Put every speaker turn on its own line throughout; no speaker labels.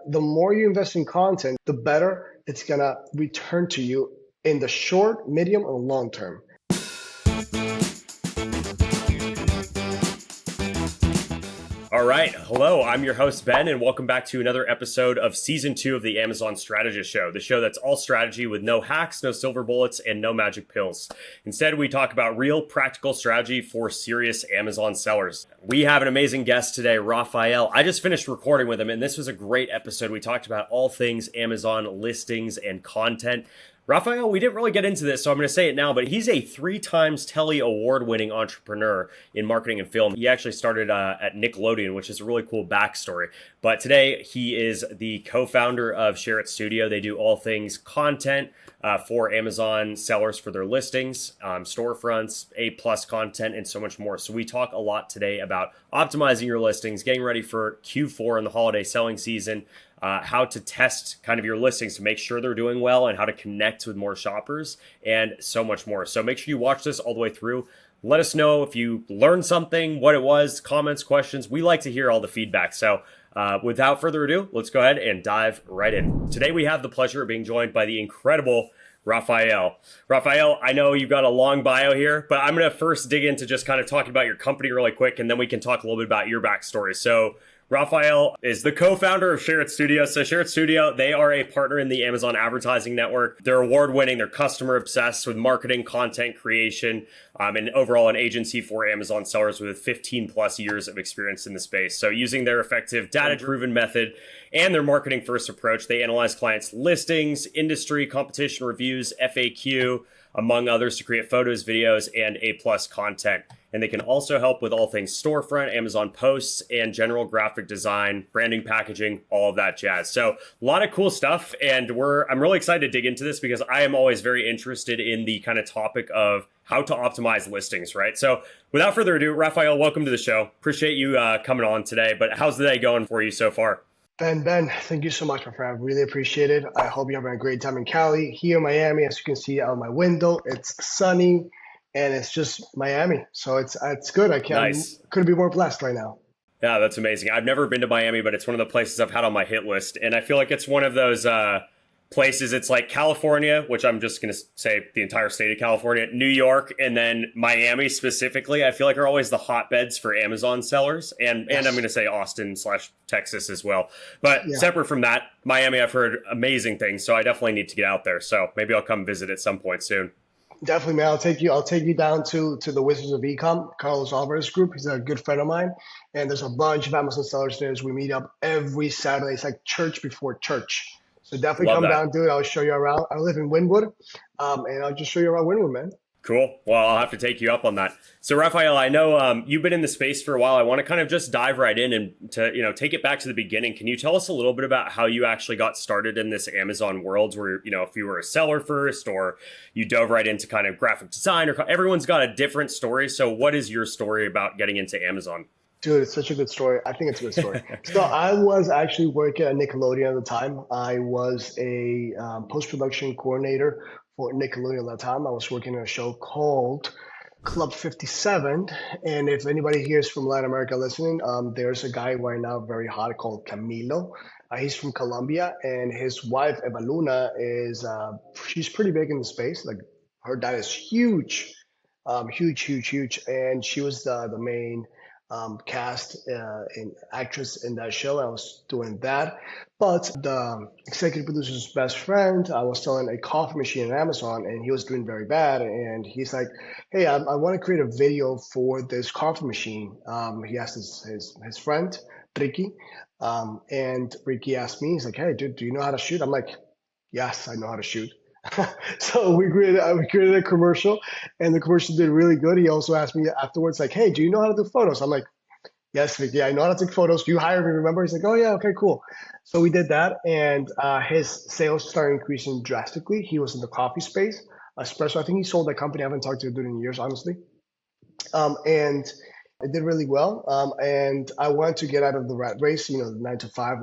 the more you invest in content, the better it's gonna return to you in the short, medium, and long term.
All right. Hello, I'm your host, Ben, and welcome back to another episode of Season 2 of the Amazon Strategist Show, the show that's all strategy with no hacks, no silver bullets, and no magic pills. Instead, we talk about real practical strategy for serious Amazon sellers. We have an amazing guest today, Rafael. I just finished recording with him, and this was a great episode. We talked about all things Amazon listings and content. Rafael, we didn't really get into this, so I'm going to say it now, but he's a 3-time Telly award-winning entrepreneur in marketing and film. He actually started at Nickelodeon, which is a really cool backstory. But today, he is the co-founder of Share It Studio. They do all things content for Amazon sellers for their listings, storefronts, A+ content, and so much more. So we talk a lot today about optimizing your listings, getting ready for Q4 and the holiday selling season, how to test kind of your listings to make sure they're doing well, and how to connect with more shoppers, and so much more. So make sure you watch this all the way through. Let us know if you learned something, what it was, comments, questions. We like to hear all the feedback. So without further ado, let's go ahead and dive right in. Today we have the pleasure of being joined by the incredible Rafael. Rafael, I know you've got a long bio here, but I'm going to first dig into just kind of talking about your company really quick, and then we can talk a little bit about your backstory. So Rafael is the co-founder of Share It Studio. So Share It Studio, they are a partner in the Amazon Advertising Network. They're award-winning, they're customer obsessed with marketing, content creation, and overall an agency for Amazon sellers with 15 plus years of experience in the space. So using their effective data-driven method and their marketing first approach, they analyze clients' listings, industry, competition reviews, FAQ, among others, to create photos, videos, and A+ content. And they can also help with all things storefront, Amazon posts, and general graphic design, branding, packaging, all of that jazz. So a lot of cool stuff. And I'm really excited to dig into this because I am always very interested in the kind of topic of how to optimize listings, right? So without further ado, Rafael, welcome to the show. Appreciate you coming on today. But how's the day going for you so far?
Ben, thank you so much, my friend. I really appreciate it. I hope you're having a great time in Cali. Here in Miami, as you can see out my window, it's sunny and it's just Miami. So it's good. Couldn't be more blessed right now.
Yeah, that's amazing. I've never been to Miami, but it's one of the places I've had on my hit list. And I feel like it's one of those places. It's like California, which I'm just going to say the entire state of California, New York, and then Miami specifically, I feel like are always the hotbeds for Amazon sellers. And I'm going to say Austin/Texas as well. But separate from that, Miami, I've heard amazing things. So I definitely need to get out there. So maybe I'll come visit at some point soon.
Definitely, man. I'll take you down to the Wizards of Ecom, Carlos Alvarez group. He's a good friend of mine. And there's a bunch of Amazon sellers there. We meet up every Saturday. It's like church before church. So definitely come down, dude. I'll show you around. I live in Wynwood, and I'll just show you around Wynwood, man.
Cool. Well, I'll have to take you up on that. So, Rafael, I know you've been in the space for a while. I want to kind of just dive right in and to take it back to the beginning. Can you tell us a little bit about how you actually got started in this Amazon world, where if you were a seller first, or you dove right into kind of graphic design, or everyone's got a different story. So, what is your story about getting into Amazon?
Dude, it's such a good story. I think it's a good story. So I was actually working at Nickelodeon at the time. I was a post-production coordinator for Nickelodeon at that time. I was working on a show called Club 57. And if anybody here is from Latin America listening, there's a guy right now very hot called Camilo. He's from Colombia, and his wife, Eva Luna, she's pretty big in the space. Like, her dad is huge, huge. And she was the main cast and actress in that show. I was doing that. But the executive producer's best friend, I was selling a coffee machine on Amazon, and he was doing very bad. And he's like, hey, I want to create a video for this coffee machine. He asked his friend, Ricky. And Ricky asked me, he's like, hey, dude, do you know how to shoot? I'm like, yes, I know how to shoot. So we created a commercial, and the commercial did really good. He also asked me afterwards, like, hey, do you know how to do photos? I'm like, yes, Vicky, I know how to take photos. You hired me, remember? He's like, oh, yeah, okay, cool. So we did that, and his sales started increasing drastically. He was in the coffee space, espresso. I think he sold that company. I haven't talked to him in years, honestly. And I did really well. And I wanted to get out of the rat race, the 9 to 5,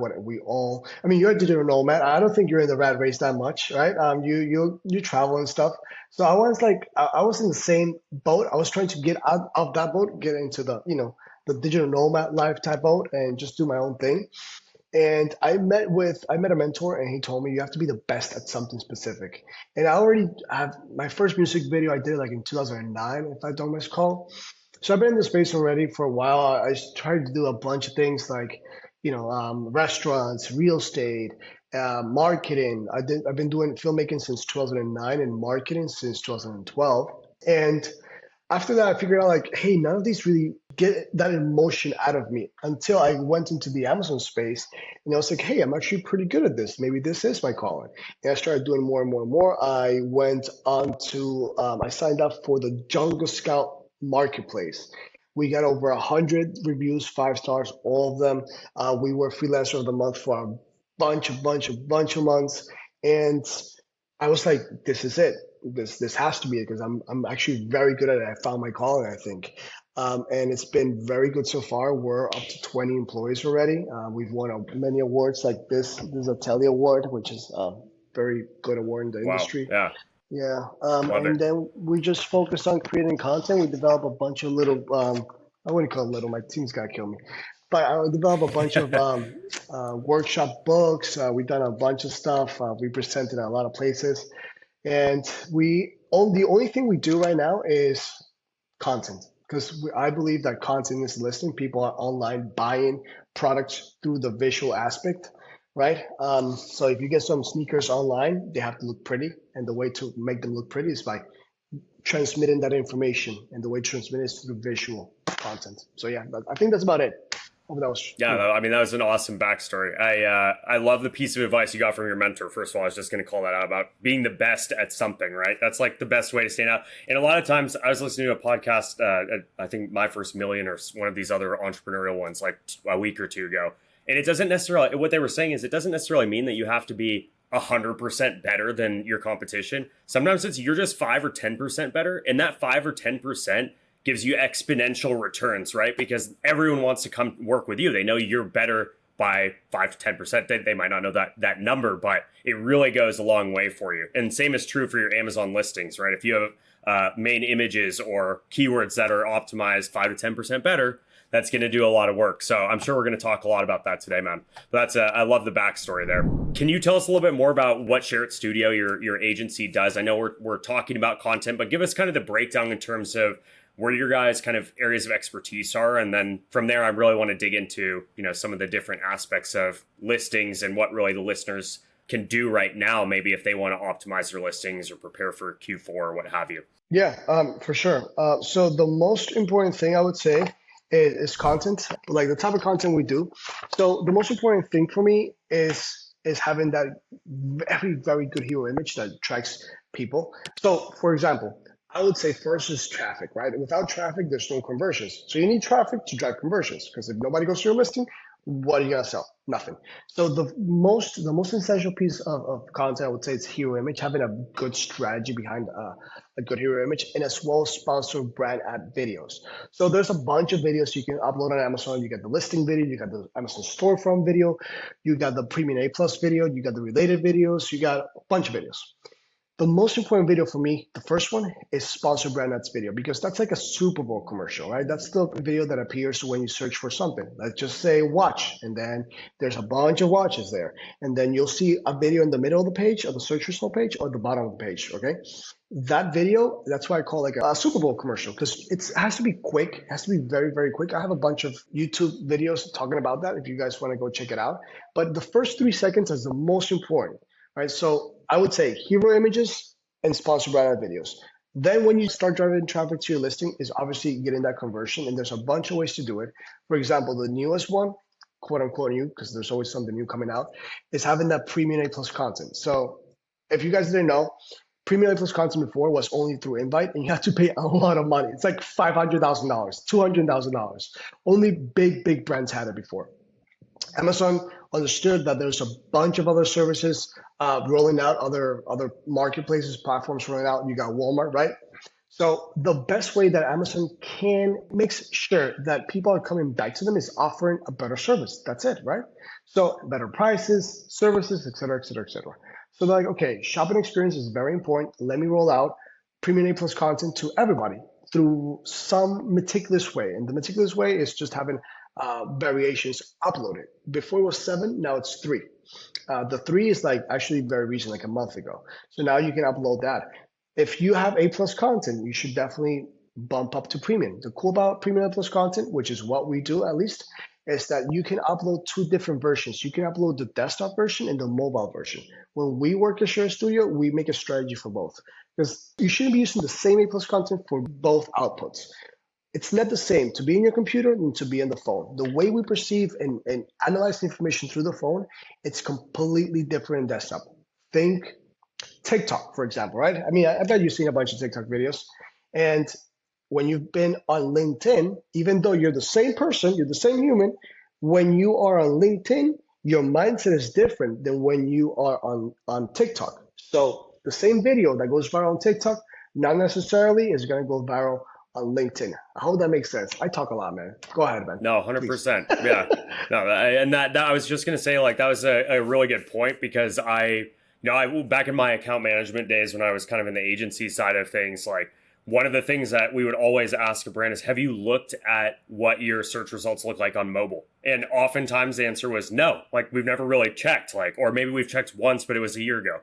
you're a digital nomad. I don't think you're in the rat race that much, right? You travel and stuff. So I was in the same boat. I was trying to get out of that boat, get into the digital nomad life type boat, and just do my own thing. And I met a mentor, and he told me you have to be the best at something specific. And I already have my first music video I did like in 2009, if I don't miscall. So I've been in the space already for a while. I tried to do a bunch of things like, restaurants, real estate, marketing. I've been doing filmmaking since 2009 and marketing since 2012. And after that, I figured out like, hey, none of these really get that emotion out of me until I went into the Amazon space, and I was like, hey, I'm actually pretty good at this. Maybe this is my calling. And I started doing more and more and more. I went on to, I signed up for the Jungle Scout Marketplace. We got over 100 reviews, 5 stars, all of them. We were freelancer of the month for a bunch of months. And I was like, this is it. This has to be it because I'm actually very good at it. I found my calling, I think. And it's been very good so far. We're up to 20 employees already. We've won many awards like this. This is a Telly Award, which is a very good award in the
Wow.
industry.
Yeah.
Yeah.
Love
And
it.
then we just focus on creating content. We develop a bunch of little, I wouldn't call it little, my team's got to kill me. But I develop a bunch of workshop books. We've done a bunch of stuff. We presented at a lot of places. And the only thing we do right now is content because I believe that content is listening. People are online buying products through the visual aspect, right? So if you get some sneakers online, they have to look pretty, and the way to make them look pretty is by transmitting that information, and the way to transmit it is through visual content. So yeah, I think that's about it. Hope that was
Yeah, I mean that was an awesome backstory. I love the piece of advice you got from your mentor. First of all, I was just going to call that out about being the best at something, right? That's like the best way to stand out. And a lot of times, I was listening to a podcast. I think My First Million or one of these other entrepreneurial ones, like a week or two ago. And it doesn't necessarily. What they were saying is it doesn't necessarily mean that you have to be 100% better than your competition. Sometimes it's you're just 5 or 10% better, and that 5 or 10% gives you exponential returns, right? Because everyone wants to come work with you. They know you're better by 5 to 10%. They might not know that number, but it really goes a long way for you. And same is true for your Amazon listings, right? If you have main images or keywords that are optimized 5 to 10% better, that's going to do a lot of work. So I'm sure we're going to talk a lot about that today, man. But I love the backstory there. Can you tell us a little bit more about what Share It Studio, your agency, does? I know we're talking about content, but give us kind of the breakdown in terms of where your guys' kind of areas of expertise are. And then from there, I really want to dig into, some of the different aspects of listings and what really the listeners can do right now, maybe if they want to optimize their listings or prepare for Q4 or what have you.
Yeah, for sure. So the most important thing I would say is content, like the type of content we do. So the most important thing for me is having that very, very good hero image that attracts people. So for example, I would say first is traffic, right? Without traffic, there's no conversions. So you need traffic to drive conversions because if nobody goes to your listing, what are you gonna sell? Nothing. So the most essential piece of content I would say is hero image, having a good strategy behind a good hero image, and as well as sponsored brand ad videos. So there's a bunch of videos you can upload on Amazon. You got the listing video, you got the Amazon storefront video, you got the Premium A Plus video, you got the related videos, you got a bunch of videos. The most important video for me, the first one, is sponsored brand ads video because that's like a Super Bowl commercial, right? That's the video that appears when you search for something. Let's just say watch, and then there's a bunch of watches there. And then you'll see a video in the middle of the page, of the search result page, or the bottom of the page, okay? That video, that's why I call it like a Super Bowl commercial because it has to be quick. It has to be very, very quick. I have a bunch of YouTube videos talking about that if you guys want to go check it out. But the first 3 seconds is the most important. Right, so I would say hero images and sponsored brand ad videos. Then when you start driving traffic to your listing is obviously getting that conversion, and there's a bunch of ways to do it. For example, the newest one, quote unquote new, because there's always something new coming out, is having that Premium A Plus content. So if you guys didn't know, Premium A Plus content before was only through invite, and you had to pay a lot of money. It's like $500,000, $200,000. Only big brands had it before. Amazon understood that there's a bunch of other services rolling out, other marketplaces, platforms rolling out. You got Walmart, right? So the best way that Amazon can make sure that people are coming back to them is offering a better service. That's it, right? So better prices, services, et cetera, et cetera, et cetera. So they're like, okay, shopping experience is very important. Let me roll out Premium A Plus content to everybody through some meticulous way. And the meticulous way is just having variations uploaded. Before it was 7, now it's 3. The 3 is like actually very recent, like a month ago. So now you can upload that. If you have A plus content, you should definitely bump up to premium. The cool about premium A plus content, which is what we do at least, is that you can upload 2 different versions. You can upload the desktop version and the mobile version. When we work at Share Studio, we make a strategy for both because you shouldn't be using the same A plus content for both outputs. It's not the same to be in your computer and to be on the phone. The way we perceive and analyze the information through the phone, it's completely different in desktop. Think TikTok, for example, right? I mean, I bet you've seen a bunch of TikTok videos. And when you've been on LinkedIn, even though you're the same person, you're the same human, when you are on LinkedIn, your mindset is different than when you are on TikTok. So the same video that goes viral on TikTok, not necessarily is going to go viral on LinkedIn. I hope that makes sense. I talk a lot, man. Go ahead, man.
No, 100%. Yeah. No, and that I was just going to say, like, that was a really good point because I back in my account management days when I was kind of in the agency side of things, like one of the things that we would always ask a brand is, have you looked at what your search results look like on mobile? And oftentimes the answer was no, like we've never really checked, like, or maybe we've checked once, but it was a year ago.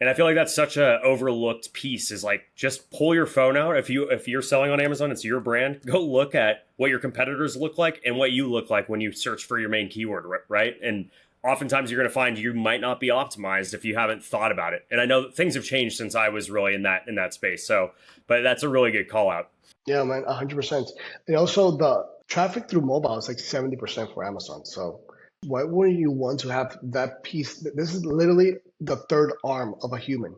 And I feel like that's such a overlooked piece is like, just pull your phone out. If you're selling on Amazon, it's your brand. Go look at what your competitors look like and what you look like when you search for your main keyword, right? And oftentimes you're going to find you might not be optimized if you haven't thought about it. And I know that things have changed since I was really in that space. So, but that's a really good call out.
Yeah, man, 100%. And also the traffic through mobile is like 70% for Amazon. So why wouldn't you want to have that piece? This is literally the third arm of a human.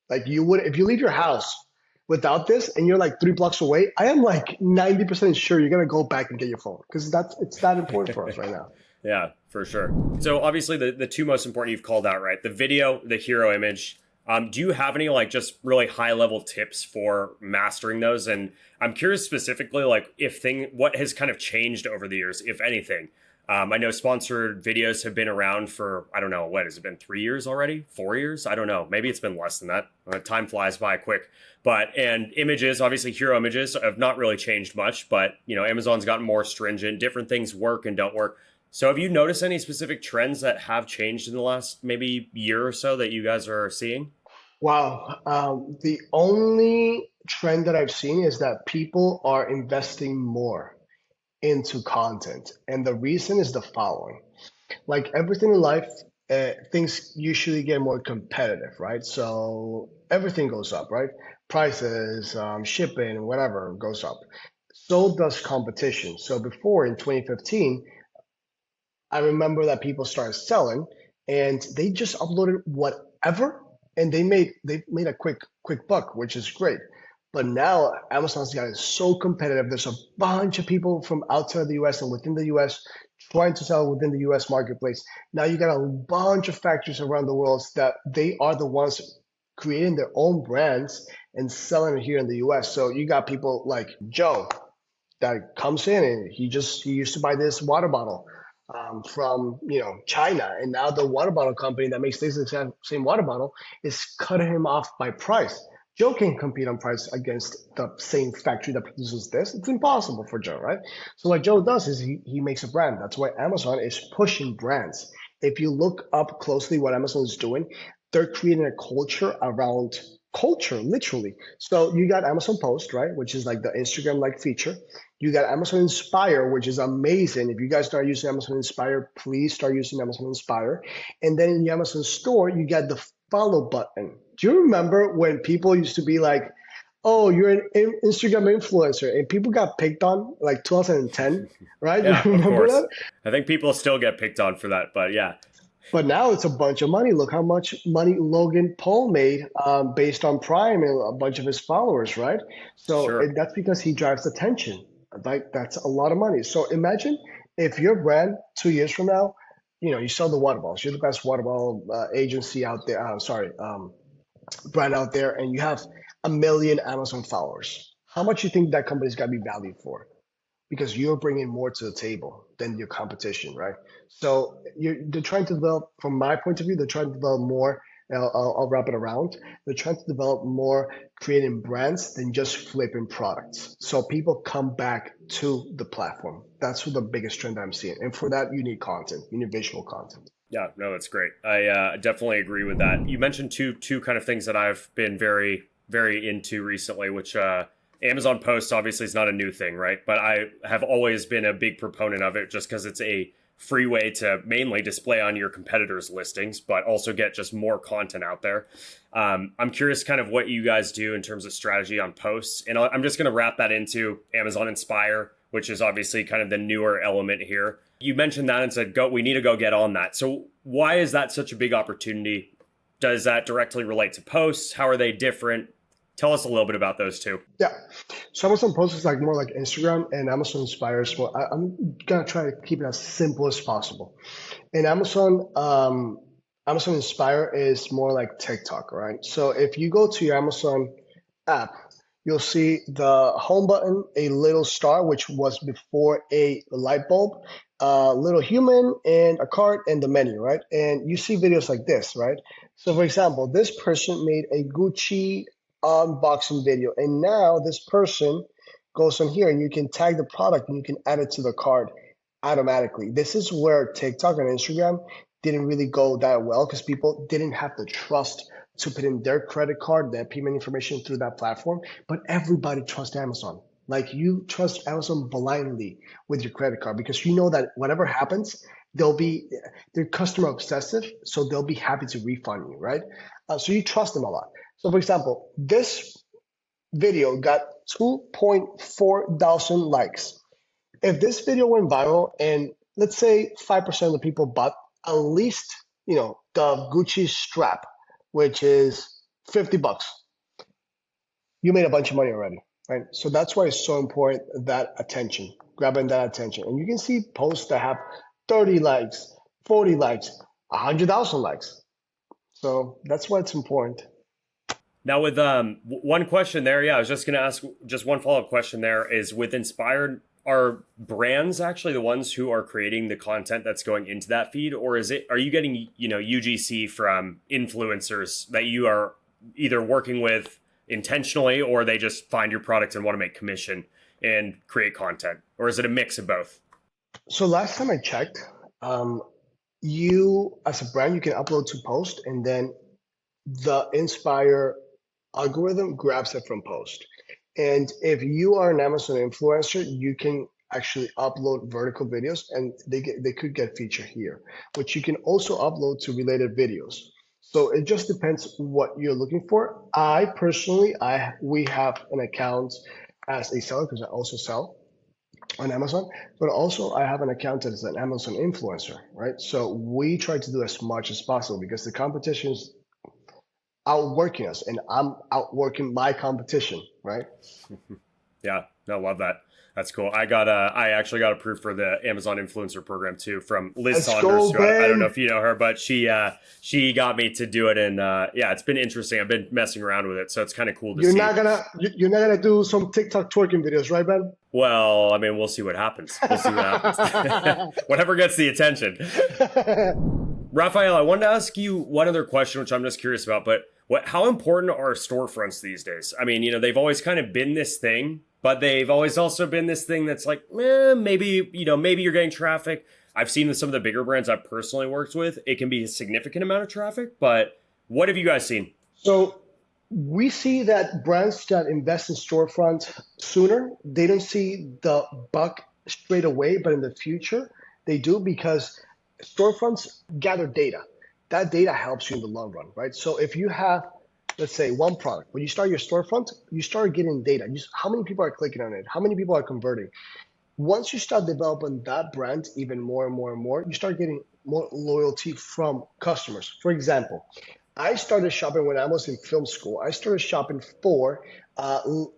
Like you would, if you leave your house without this and you're like 3 blocks away, I am like 90% sure you're going to go back and get your phone because it's that important for us right now.
Yeah, for sure. So obviously the two most important you've called out, right? The video, the hero image. Do you have any like just really high level tips for mastering those? And I'm curious specifically, like what has kind of changed over the years, if anything. I know sponsored videos have been around for, I don't know, what has it been, 3 years already? 4 years? I don't know. Maybe it's been less than that. Time flies by quick. And images, obviously hero images have not really changed much, but Amazon's gotten more stringent. Different things work and don't work. So have you noticed any specific trends that have changed in the last maybe year or so that you guys are seeing?
Wow. The only trend that I've seen is that people are investing more into content. And the reason is the following. Like everything in life, things usually get more competitive, right? So everything goes up, right? Prices, shipping, whatever goes up. So does competition. So before in 2015, I remember that people started selling and they just uploaded whatever and they made a quick buck, which is great. But now Amazon's gotten so competitive. There's a bunch of people from outside the US and within the US trying to sell within the US marketplace. Now you got a bunch of factories around the world that they are the ones creating their own brands and selling it here in the US. So you got people like Joe that comes in and he used to buy this water bottle from China, and now the water bottle company that makes this exact same water bottle is cutting him off by price. Joe can't compete on price against the same factory that produces this. It's impossible for Joe, right? So what Joe does is he makes a brand. That's why Amazon is pushing brands. If you look up closely what Amazon is doing, they're creating a culture around culture, literally. So you got Amazon Post, right, which is like the Instagram-like feature. You got Amazon Inspire, which is amazing. If you guys start using Amazon Inspire, please start using Amazon Inspire. And then in the Amazon store, you got the follow button. Do you remember when people used to be like, oh, you're an Instagram influencer, and people got picked on like 2010, right?
Yeah,
You remember
of course.
that?
I think people still get picked on for that, but yeah.
But now it's a bunch of money. Look how much money Logan Paul made based on Prime and a bunch of his followers, right? So
Sure.
and that's because he drives attention. Like that's a lot of money. So imagine if your brand 2 years from now, you sell the water bottles. You're the best water bottle agency out there. Brand out there, and you have 1 million Amazon followers. How much you think that company's got to be valued for? Because you're bringing more to the table than your competition, right? So they're trying to develop, from my point of view, they're trying to develop more and I'll wrap it around. They're trying to develop more creating brands than just flipping products. So people come back to the platform. That's the biggest trend I'm seeing. And for that, you need content, you need visual content.
Yeah, no, that's great. I definitely agree with that. You mentioned two kind of things that I've been very into recently, which Amazon Post obviously is not a new thing, right? But I have always been a big proponent of it just because it's a free way to mainly display on your competitors' listings, but also get just more content out there. I'm curious kind of what you guys do in terms of strategy on posts. And I'm just going to wrap that into Amazon Inspire, which is obviously kind of the newer element here. You mentioned that and said, we need to go get on that. So why is that such a big opportunity? Does that directly relate to posts? How are they different? Tell us a little bit about those two.
Yeah. So Amazon Post is like more like Instagram, and Amazon Inspire is more. I'm gonna try to keep it as simple as possible. And Amazon Inspire is more like TikTok, right? So if you go to your Amazon app, you'll see the home button, a little star, which was before a light bulb, a little human, and a card, and the menu, right? And you see videos like this, right? So for example, this person made a Gucci unboxing video, and now this person goes on here, and you can tag the product, and you can add it to the card automatically. This is where TikTok and Instagram didn't really go that well because people didn't have the trust to put in their credit card, their payment information through that platform. But everybody trusts Amazon. Like you trust Amazon blindly with your credit card because you know that whatever happens, they're customer obsessive, so they'll be happy to refund you, right? So you trust them a lot. So for example, this video got 2.4 thousand likes. If this video went viral and let's say 5% of the people bought at least, the Gucci strap, which is $50, you made a bunch of money already, right? So that's why it's so important, that attention, grabbing that attention. And you can see posts that have 30 likes, 40 likes, 100,000 likes. So that's why it's important.
Now with one question there, I was just going to ask just one follow-up question there is with Inspired, are brands actually the ones who are creating the content that's going into that feed, or are you getting, UGC from influencers that you are either working with intentionally, or they just find your product and want to make commission and create content, or is it a mix of both?
So last time I checked, you as a brand, you can upload to post, and then the Inspire algorithm grabs it from post. And if you are an Amazon influencer, you can actually upload vertical videos, and they could get featured here, which you can also upload to related videos. So it just depends what you're looking for. I personally, we have an account as a seller because I also sell on Amazon, but also I have an account as an Amazon influencer, right? So we try to do as much as possible because the competition is outworking us, and I'm outworking my competition, right?
Yeah, no, love that. That's cool. I actually got approved for the Amazon influencer program too from Liz
Let's
Saunders.
go,
I don't know if you know her, but she got me to do it, and it's been interesting. I've been messing around with it, so it's kind of cool to see.
You're not gonna do some TikTok twerking videos, right, Ben?
Well, I mean, we'll see what happens. Whatever gets the attention. Rafael, I wanted to ask you one other question, which I'm just curious about, but how important are storefronts these days? I mean, they've always kind of been this thing, but they've always also been this thing that's like, maybe you're getting traffic. I've seen with some of the bigger brands I've personally worked with, it can be a significant amount of traffic, but what have you guys seen?
So we see that brands that invest in storefront sooner, they don't see the buck straight away, but in the future, they do because storefronts gather data. That data helps you in the long run, right? So if you have, let's say, one product, when you start your storefront, you start getting data. How many people are clicking on it? How many people are converting? Once you start developing that brand even more and more and more, you start getting more loyalty from customers. For example, I started shopping when I was in film school. I started shopping for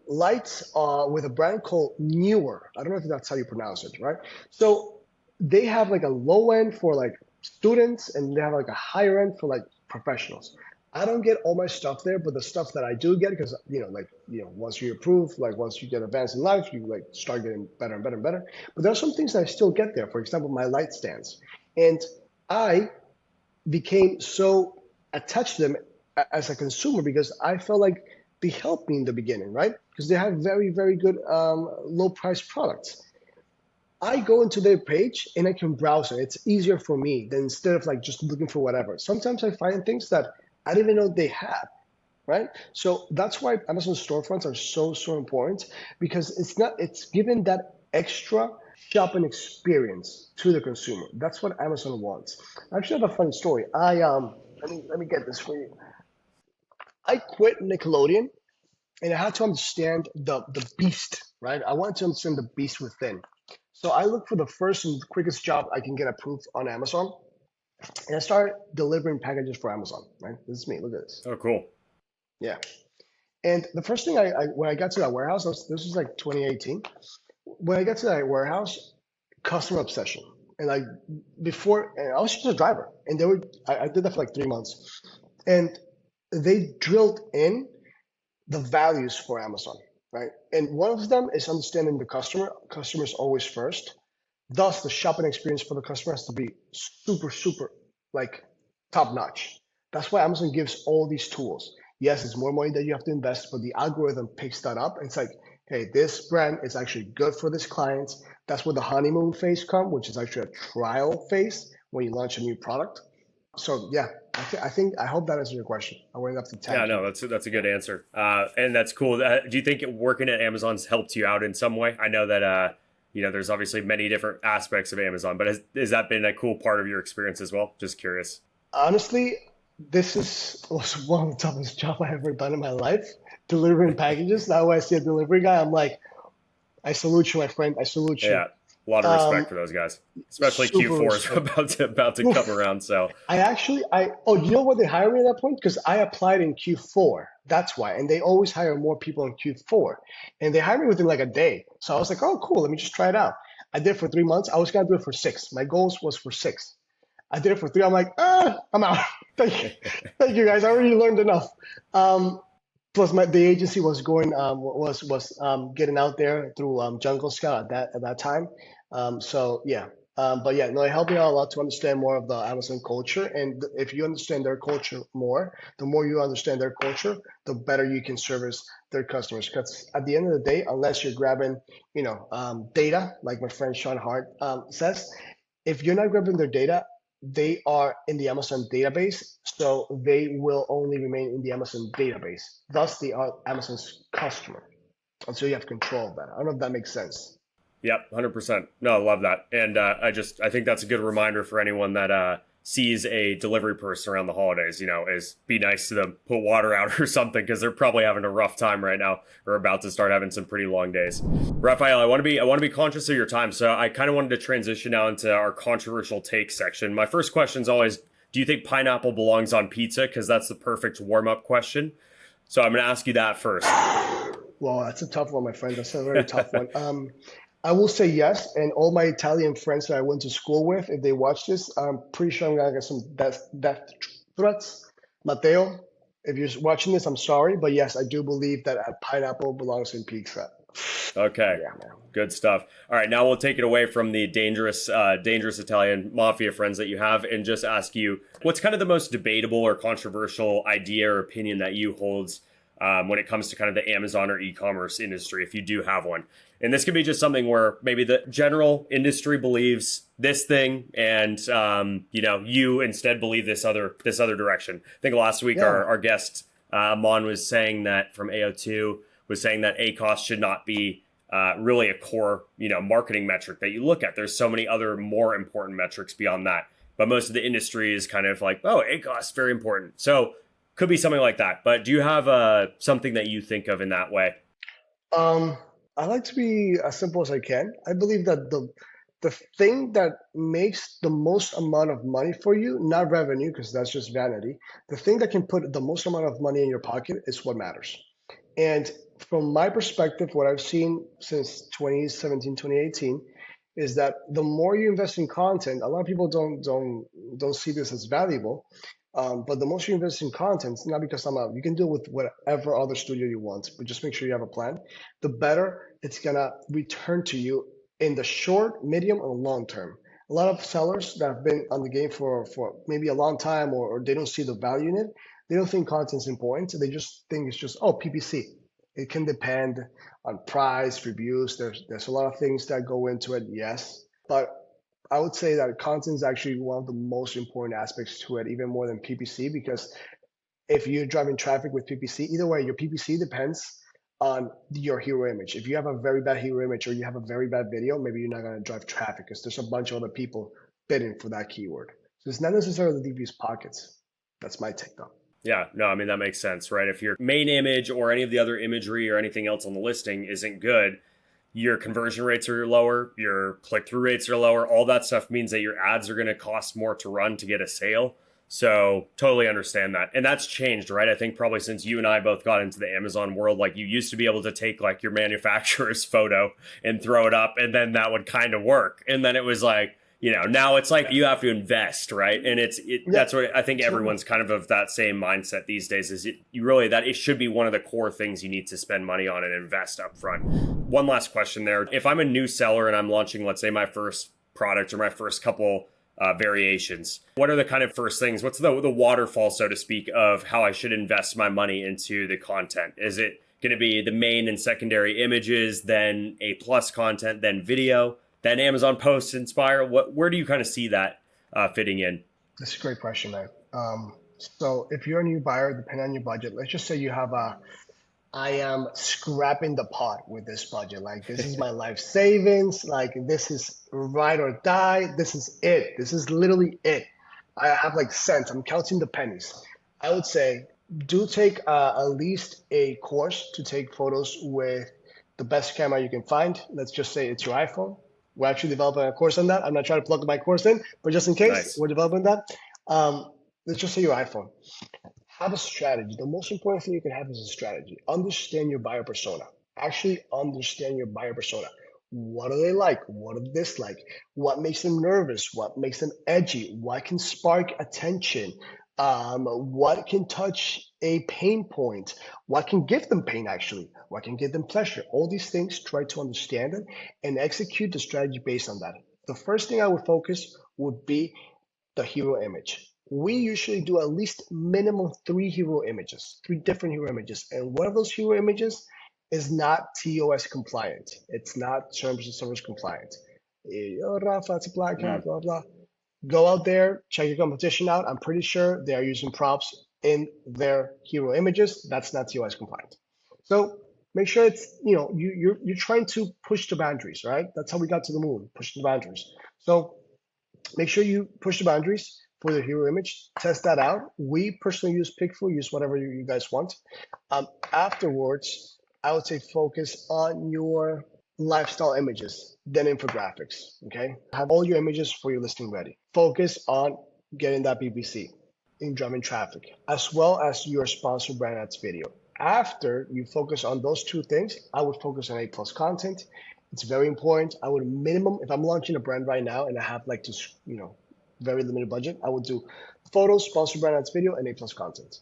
lights with a brand called Newer. I don't know if that's how you pronounce it, right? So they have like a low end for like students, and they have like a higher end for like professionals. I don't get all my stuff there, but the stuff that I do get, because once you approve, like once you get advanced in life, you like start getting better and better and better. But there are some things that I still get there. For example, my light stands, and I became so attach them as a consumer because I felt like they helped me in the beginning, right? Because they have very, very good low price products. I go into their page and I can browse it. It's easier for me than instead of like just looking for whatever. Sometimes I find things that I didn't even know they had, right? So that's why Amazon storefronts are so, so important because it's given that extra shopping experience to the consumer. That's what Amazon wants. I actually have a funny story. Let me get this for you. I quit Nickelodeon and I had to understand the beast, right? I wanted to understand the beast within. So I looked for the first and quickest job I can get approved on Amazon, and I started delivering packages for Amazon. Right, this is me. Look at this.
Oh, cool.
Yeah. And the first thing when I got to that warehouse, this was like 2018. When I got to that warehouse, customer obsession, and like before, and I was just a driver, and I did that for like 3 months, and they drilled in the values for Amazon, right? And one of them is understanding the customer. Customers always first. Thus, the shopping experience for the customer has to be super, super like top notch. That's why Amazon gives all these tools. Yes, it's more money that you have to invest, but the algorithm picks that up. It's like, hey, this brand is actually good for this client. That's where the honeymoon phase comes, which is actually a trial phase when you launch a new product. So yeah, I hope that answers your question. I went up to
Yeah,
10.
no, that's a good answer, and that's cool. Do you think working at Amazon's helped you out in some way? I know that there's obviously many different aspects of Amazon, but has that been a cool part of your experience as well? Just curious.
Honestly, was one of the toughest job I ever done in my life, delivering packages. Now when I see a delivery guy, I'm like, I salute you, my friend. I salute you.
Yeah, a lot of respect
Um,
for those guys, especially
Super
Q4 is
respect.
about to come
Oof.
around. So
Oh, you know what they hired me at that point? Because I applied in Q4. That's why. And they always hire more people in Q4. And they hired me within like a day. So I was like, oh, cool. Let me just try it out. I did it for 3 months. I was going to do it for 6. My goals was for 6. I did it for 3. I'm like, I'm out. Thank you. Thank you guys. I already learned enough. Um, Plus the agency was going was getting out there through Jungle Scout at that time. So yeah, but yeah, no, it helped me out a lot to understand more of the Amazon culture. And if you understand their culture more, the more you understand their culture, the better you can service their customers. Because at the end of the day, unless you're grabbing, data, like my friend Sean Hart says, if you're not grabbing their data, they are in the Amazon database, so they will only remain in the Amazon database. Thus, they are Amazon's customer. And so you have control of that. I don't know if that makes sense.
Yep, 100%. No, I love that. And I think that's a good reminder for anyone that sees a delivery person around the holidays, is be nice to them, put water out or something, because they're probably having a rough time right now or about to start having some pretty long days. Rafael, I want to be conscious of your time. So I kind of wanted to transition now into our controversial take section. My first question is always, do you think pineapple belongs on pizza? Because that's the perfect warm-up question. So I'm going to ask you that first.
Well, that's a tough one, my friend. That's a very tough one. I will say yes, and all my Italian friends that I went to school with, if they watch this, I'm pretty sure I'm gonna get some death threats. Matteo, if you're watching this, I'm sorry, but yes, I do believe that a pineapple belongs in pizza.
Okay,
Yeah, man.
good stuff. All right, now we'll take it away from the dangerous Italian mafia friends that you have, and just ask you, what's kind of the most debatable or controversial idea or opinion that you hold when it comes to kind of the Amazon or e-commerce industry, if you do have one? And this could be just something where maybe the general industry believes this thing, and you instead believe this other direction. I think last week
Yeah.
our guest Amon was saying that from AO2 was saying that ACOS should not be really a core marketing metric that you look at. There's so many other more important metrics beyond that, but most of the industry is kind of like, oh, ACOS very important. So could be something like that. But do you have something that you think of in that way?
Um, I like to be as simple as I can. I believe that the thing that makes the most amount of money for you, not revenue, because that's just vanity, the thing that can put the most amount of money in your pocket is what matters. And from my perspective, what I've seen since 2017, 2018 is that the more you invest in content, a lot of people don't see this as valuable. But the most you invest in content, it's not because I'm out, you can deal with whatever other studio you want, but just make sure you have a plan. The better it's gonna return to you in the short, medium, and long term. A lot of sellers that have been on the game for maybe a long time, or they don't see the value in it. They don't think content's important. So they just think it's just, oh, PPC. It can depend on price, reviews. There's a lot of things that go into it, yes. But I would say that content is actually one of the most important aspects to it, even more than PPC, because if you're driving traffic with PPC, either way, your PPC depends on your hero image. If you have a very bad hero image or you have a very bad video, maybe you're not going to drive traffic because there's a bunch of other people bidding for that keyword. So it's not necessarily these pockets. That's my take though.
Yeah, no, I mean, that makes sense, right? If your main image or any of the other imagery or anything else on the listing isn't good, your conversion rates are lower, your click through rates are lower. All that stuff means that your ads are going to cost more to run to get a sale. So totally understand that. And that's changed, right? I think probably since you and I both got into the Amazon world, like you used to be able to take like your manufacturer's photo and throw it up and then that would kind of work. And then it was like, now it's like you have to invest, right? And that's what I think everyone's kind of that same mindset these days is it should be one of the core things you need to spend money on and invest up front. One last question there. If I'm a new seller and I'm launching, let's say my first product or my first couple variations, what are the kind of first things? What's the waterfall, so to speak, of how I should invest my money into the content? Is it going to be the main and secondary images, then A+ content, then video, then Amazon posts, Inspire? Where do you kind of see that fitting in?
That's a great question, man. So if you're a new buyer, depending on your budget, let's just say you have I am scrapping the pot with this budget. Like, this is my life savings. Like, this is ride or die. This is it. This is literally it. I have like cents. I'm counting the pennies. I would say do take at least a course to take photos with the best camera you can find. Let's just say it's your iPhone. We're actually developing a course on that. I'm not trying to plug my course in, but just in case,
Nice.
we're developing that. Let's just say your iPhone. Have a strategy. The most important thing you can have is a strategy. Understand your buyer persona. Actually understand your buyer persona. What do they like? What do they dislike? What makes them nervous? What makes them edgy? What can spark attention? What can touch a pain point? What can give them pain, actually? What can give them pleasure? All these things, try to understand it and execute the strategy based on that. The first thing I would focus would be the hero image. We usually do at least minimum three hero images, three different hero images. And one of those hero images is not TOS compliant. It's not terms of service compliant. Oh, Rafa, it's a black hat, blah, blah. Go out there, check your competition out. I'm pretty sure they are using props in their hero images. That's not TOS compliant. So make sure it's, you're trying to push the boundaries, right? That's how we got to the moon, push the boundaries. So make sure you push the boundaries for the hero image. Test that out. We personally use Pixel, use whatever you guys want. Afterwards, I would say focus on your lifestyle images, then infographics, okay? Have all your images for your listing ready. Focus on getting that PPC in driving traffic, as well as your sponsored brand ads video. After you focus on those two things, I would focus on A+ content. It's very important. I would minimum, if I'm launching a brand right now and I have like this, very limited budget, I would do photos, sponsored brand ads video, and A+ content.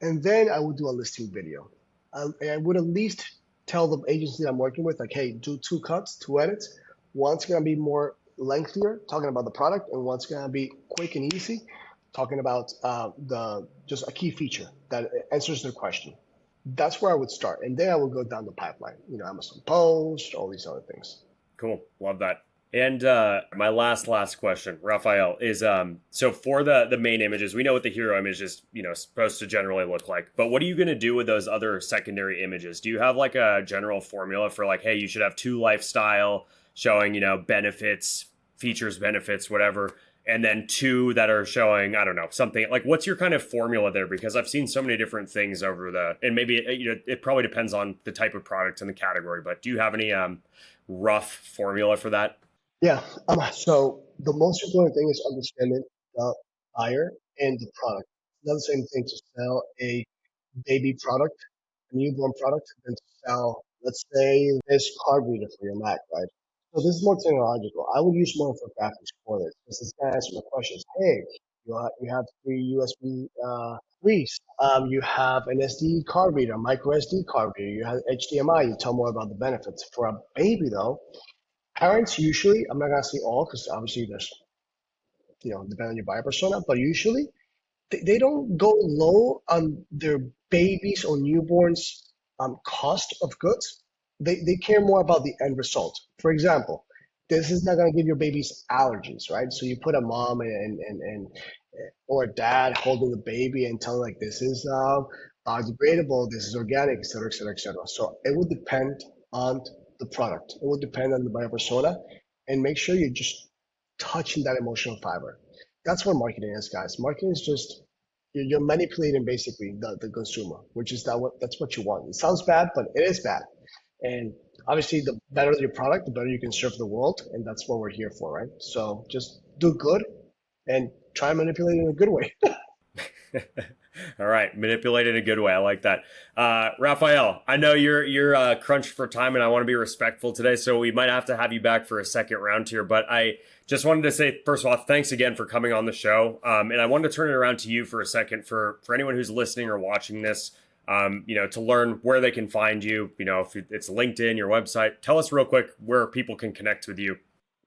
And then I would do a listing video. I would at least tell the agency that I'm working with, like, hey, do two cuts, two edits. One's gonna be more lengthier, talking about the product, and one's gonna be quick and easy, talking about just a key feature that answers their question. That's where I would start. And then I would go down the pipeline, Amazon Post, all these other things.
Cool. Love that. And my last question, Rafael, is so for the main images, we know what the hero image is, supposed to generally look like. But what are you going to do with those other secondary images? Do you have like a general formula for like, hey, you should have 2 lifestyle showing, benefits, features, benefits, whatever, and then 2 that are showing, I don't know, something like, what's your kind of formula there? Because I've seen so many different things and maybe it probably depends on the type of product and the category. But do you have any rough formula for that?
Yeah. So the most important thing is understanding the buyer and the product. It's not the same thing to sell a baby product, a newborn product, than to sell, let's say, this card reader for your Mac, right? So this is more technological. I would use more infographics for this because it's going to answer the questions. Hey, you have 3 USB 3s. You have an SD card reader, micro SD card reader. You have HDMI. You tell more about the benefits. For a baby, though, Parents usually, I'm not gonna say all because obviously there's, depending on your buyer persona, but usually they don't go low on their babies or newborns cost of goods. They care more about the end result. For example, this is not going to give your babies allergies, right? So you put a mom and or a dad holding the baby and telling like this is biodegradable, this is organic, et cetera, et cetera, et cetera. So it would depend on the product. It would depend on the buyer persona, and make sure you're just touching that emotional fiber. That's what marketing is, guys. Marketing is just you're manipulating basically the consumer, which is that's what you want. It sounds bad, but it is bad. And obviously, the better your product, the better you can serve the world, and that's what we're here for, right? So just do good and try and manipulate it in a good way.
All right, manipulate in a good way. I like that. Rafael, I know you're crunched for time, and I want to be respectful today, so we might have to have you back for a second round here. But I just wanted to say, first of all, thanks again for coming on the show. And I wanted to turn it around to you for a second for anyone who's listening or watching this. To learn where they can find you. If it's LinkedIn, your website. Tell us real quick where people can connect with you.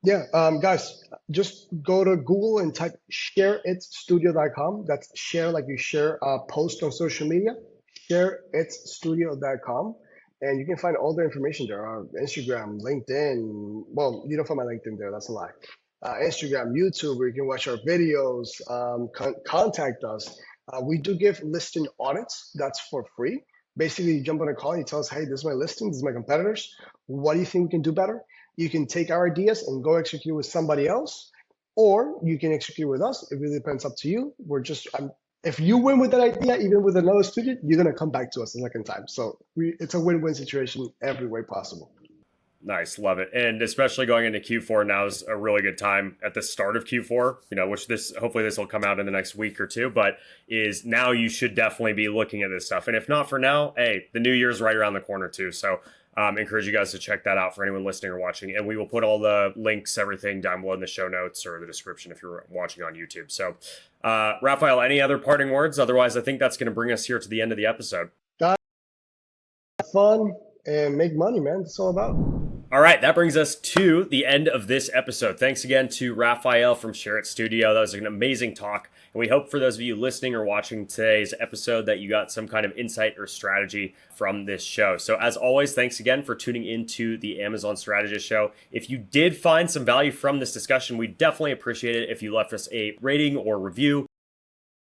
Yeah, guys, just go to Google and type shareitstudio.com. That's share like you share a post on social media, shareitstudio.com. And you can find all the information there on Instagram, LinkedIn. Well, you don't find my LinkedIn there, that's a lie. Instagram, YouTube, where you can watch our videos, contact us. We do give listing audits, that's for free. Basically, you jump on a call and you tell us, hey, this is my listing, this is my competitors. What do you think we can do better? You can take our ideas and go execute with somebody else, or you can execute with us. It really depends up to you. If you win with that idea, even with another student, you're gonna come back to us a second time. So it's a win-win situation every way possible.
Nice, love it. And especially going into Q4 now is a really good time at the start of Q4, which hopefully this will come out in the next week or two, but is now you should definitely be looking at this stuff. And if not for now, hey, the new year's right around the corner too. So encourage you guys to check that out for anyone listening or watching. And we will put all the links, everything down below in the show notes or the description if you're watching on YouTube. So Rafael, any other parting words? Otherwise, I think that's going to bring us here to the end of the episode.
Have fun and make money, man. That's all about.
All right, that brings us to the end of this episode. Thanks again to Rafael from Share It Studio. That was an amazing talk. And we hope for those of you listening or watching today's episode that you got some kind of insight or strategy from this show. So as always, thanks again for tuning into the Amazon Strategist Show. If you did find some value from this discussion, we definitely appreciate it if you left us a rating or review